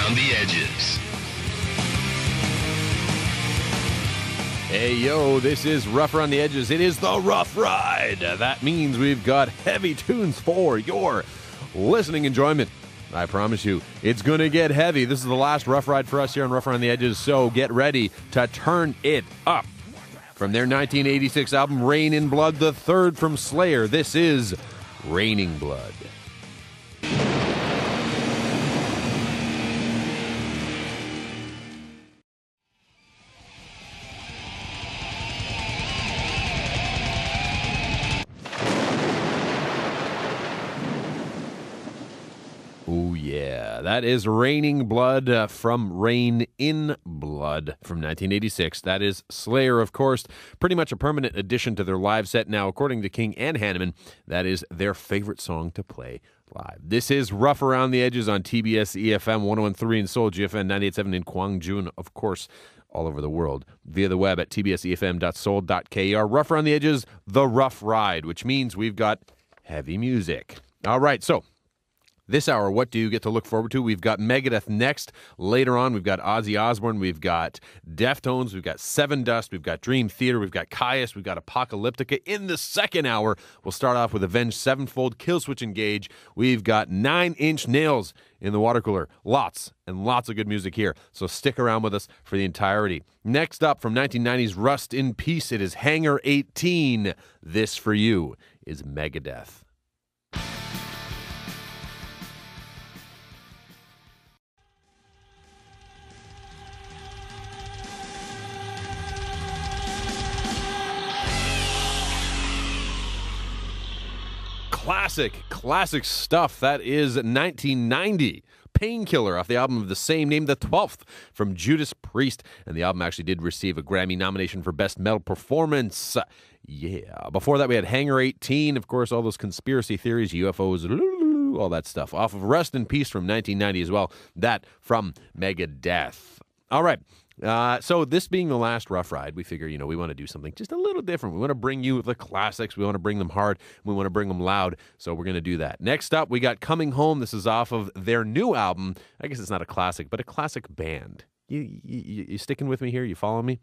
Around the Edges. Hey, yo, this is Rough Around the Edges. It is the Rough Ride. That means we've got heavy tunes for your listening enjoyment. I promise you, it's going to get heavy. This is the last Rough Ride for us here on Rough Around the Edges, so get ready to turn it up. From their 1986 album, Rain in Blood, the third from Slayer, this is Raining Blood. Oh, yeah. That is Raining Blood from Rain in Blood from 1986. That is Slayer, of course. Pretty much a permanent addition to their live set now. According to King and Hanneman, that is their favorite song to play live. This is Rough Around the Edges on TBS EFM 101.3 in Seoul, GFN 98.7 in Gwangju, and of course, all over the world via the web at tbsefm.seoul.kr. Rough Around the Edges, the Rough Ride, which means we've got heavy music. All right, so this hour, what do you get to look forward to? We've got Megadeth next. Later on, we've got Ozzy Osbourne. We've got Deftones. We've got Seven Dust. We've got Dream Theater. We've got Kyuss. We've got Apocalyptica. In the second hour, we'll start off with Avenged Sevenfold, Killswitch Engage. We've got 9 Inch Nails in the water cooler. Lots and lots of good music here. So stick around with us for the entirety. Next up, from 1990's Rust in Peace, it is Hangar 18. This for you is Megadeth. Classic stuff. That is 1990. Painkiller off the album of the same name, the 12th from Judas Priest. And the album actually did receive a Grammy nomination for Best Metal Performance. Yeah. Before that, we had Hangar 18. Of course, all those conspiracy theories, UFOs, all that stuff. Off of Rest in Peace from 1990 as well. That from Megadeth. All right. So this being the last Rough Ride, we figure, we want to do something just a little different. We want to bring you the classics. We want to bring them hard. We want to bring them loud. So we're going to do that. Next up, we got Coming Home. This is off of their new album. I guess it's not a classic, but a classic band. You sticking with me here? You following me?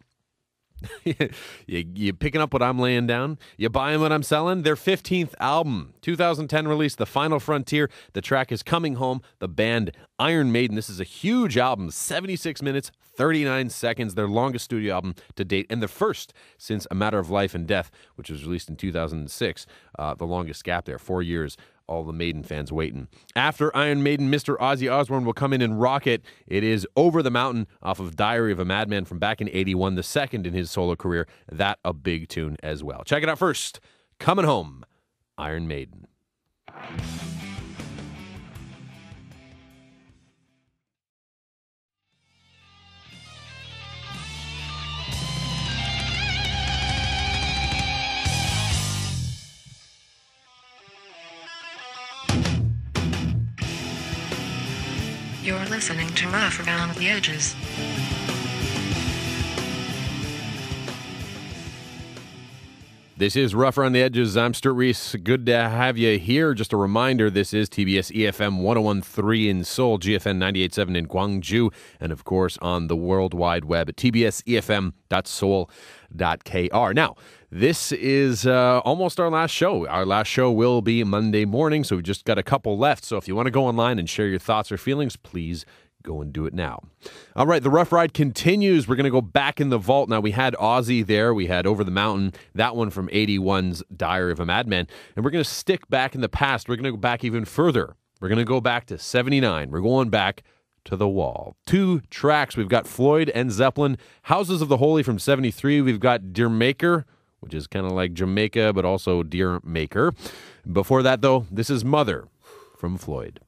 you picking up what I'm laying down? You buying what I'm selling? Their 15th album, 2010 release, The Final Frontier. The track is Coming Home. The band Iron Maiden. This is a huge album, 76 minutes, 39 seconds, their longest studio album to date, and the first since A Matter of Life and Death, which was released in 2006. The longest gap there, 4 years. All the Maiden fans waiting. After Iron Maiden, Mr. Ozzy Osbourne will come in and rock it. It is Over the Mountain off of Diary of a Madman from back in 81, the second in his solo career. That a big tune as well. Check it out first. Coming Home, Iron Maiden. You're listening to Rough Around the Edges. This is Rough Around the Edges. I'm Stuart Reese. Good to have you here. Just a reminder, this is TBS EFM 101.3 in Seoul, GFN 98.7 in Gwangju, and of course on the World Wide Web at tbsefm.seoul.kr. Now, this is almost our last show. Our last show will be Monday morning, so we've just got a couple left. So if you want to go online and share your thoughts or feelings, please go and do it now. All right, the Rough Ride continues. We're going to go back in the vault. Now, we had Ozzy there. We had Over the Mountain, that one from 81's Diary of a Madman. And we're going to stick back in the past. We're going to go back even further. We're going to go back to 79. We're going back to The Wall. 2 tracks. We've got Floyd and Zeppelin, Houses of the Holy from 73. We've got Dear Maker, which is kind of like Jamaica, but also Dear Maker. Before that, though, this is Mother from Floyd.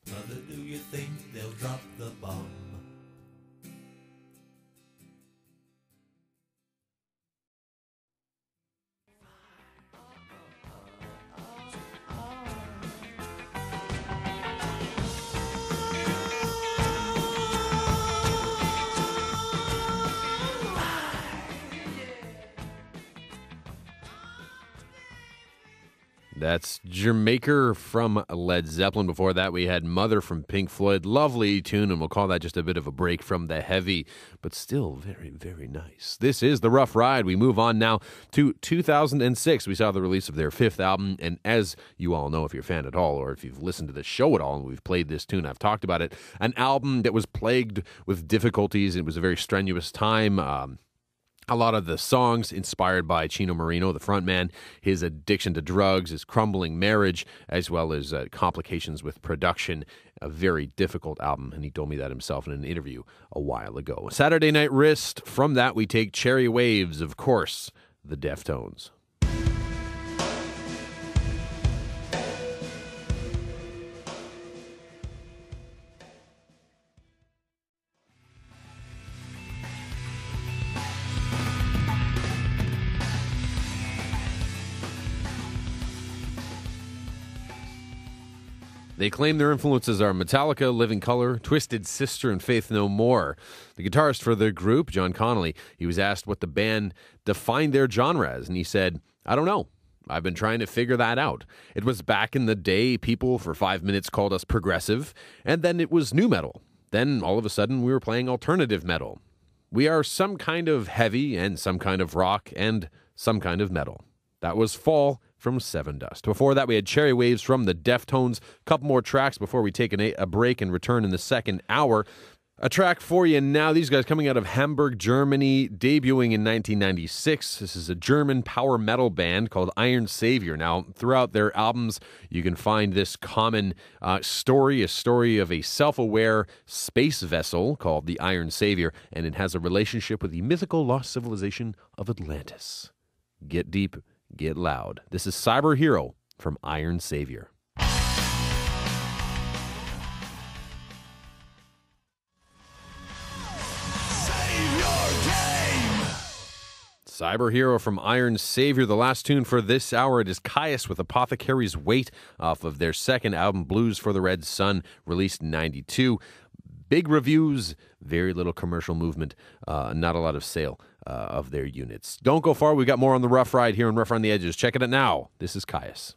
Mother, do you think they'll drop the bomb? That's Jamaica from Led Zeppelin. Before that, we had Mother from Pink Floyd. Lovely tune, and we'll call that just a bit of a break from the heavy, but still very, very nice. This is The Rough Ride. We move on now to 2006. We saw the release of their fifth album, and as you all know, if you're a fan at all, or if you've listened to the show at all, and we've played this tune, I've talked about it, an album that was plagued with difficulties. It was a very strenuous time. A lot of the songs inspired by Chino Moreno, the frontman, his addiction to drugs, his crumbling marriage, as well as complications with production. A very difficult album, and he told me that himself in an interview a while ago. Saturday Night Wrist. From that, we take Cherry Waves, of course, the Deftones. They claim their influences are Metallica, Living Colour, Twisted Sister, and Faith No More. The guitarist for the group, John Connolly, he was asked what the band defined their genre as, and he said, "I don't know. I've been trying to figure that out. It was back in the day, people for 5 minutes called us progressive, and then it was nu metal. Then all of a sudden we were playing alternative metal. We are some kind of heavy and some kind of rock and some kind of metal." That was Fall from Sevendust. Before that, we had Cherry Waves from the Deftones. A couple more tracks before we take a break and return in the second hour. A track for you now. These guys coming out of Hamburg, Germany, debuting in 1996. This is a German power metal band called Iron Savior. Now, throughout their albums, you can find this common story, a story of a self-aware space vessel called the Iron Savior, and it has a relationship with the mythical lost civilization of Atlantis. Get deep, get loud. This is Cyber Hero from Iron Savior. Cyber Hero from Iron Savior. The last tune for this hour, it is Caius with Apothecary's Weight off of their second album, Blues for the Red Sun, released in 92. Big reviews, very little commercial movement, not a lot of sale of their units. Don't go far. We got more on The Rough Ride here on Rough Around the Edges. Check it out now. This is Caius.